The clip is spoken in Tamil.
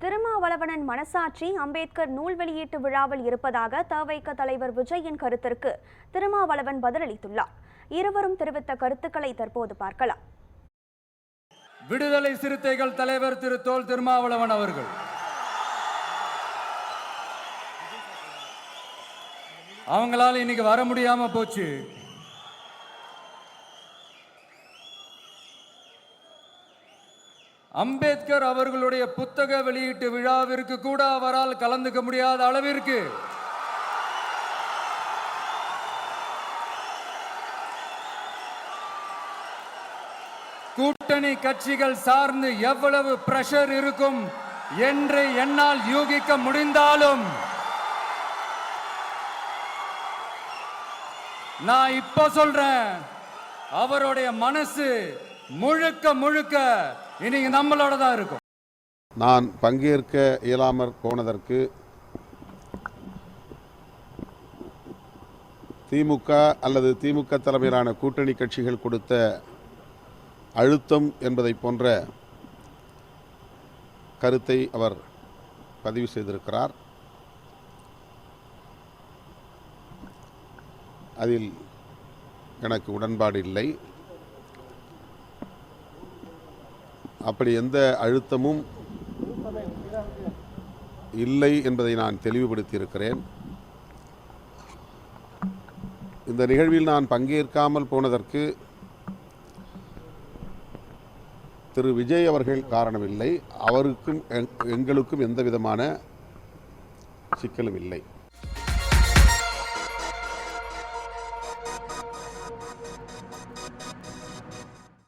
திருமாவளவனின் மனசாட்சி அம்பேத்கர் நூல் வெளியீட்டு விழாவில் இருப்பதாக தவிக தலைவர் விஜயின் கருத்திற்கு திருமாவளவன் பதிலளித்துள்ளார். இருவரும் தெரிவித்த கருத்துக்களை தற்போது பார்க்கலாம். விடுதலை சிறுத்தைகள் தலைவர் திரு தோல் திருமாவளவன் அவர்கள் அவங்களால இன்னைக்கு வர முடியாம போச்சு. அம்பேத்கர் அவர்களுடைய புத்தக வெளியீட்டு விழாவிற்கு கூட அவரால் கலந்துக்க முடியாத அளவிற்கு கூட்டணி கட்சிகள் சார்ந்து எவ்வளவு பிரஷர் இருக்கும் என்று என்னால் யூகிக்க முடிந்தாலும் நான் இப்ப சொல்றேன், அவருடைய மனசு முழுக்க முழுக்க இன்னைக்கு நம்மளோட தான் இருக்கும். நான் பங்கேற்க இயலாமற் போனதற்கு திமுக அல்லது திமுக தலைமையிலான கூட்டணி கட்சிகள் கொடுத்த அழுத்தம் என்பதை போன்ற கருத்தை அவர் பதிவு செய்திருக்கிறார். அதில் எனக்கு உடன்பாடு இல்லை. அப்படி எந்த அழுத்தமும் இல்லை என்பதை நான் தெளிவுபடுத்தி இருக்கிறேன். இந்த நிகழ்வில் நான் பங்கேற்காமல் போனதற்கு திரு விஜய் அவர்கள் காரணமில்லை. அவருக்கும் எங்களுக்கும் எந்த விதமான சிக்கலும் இல்லை.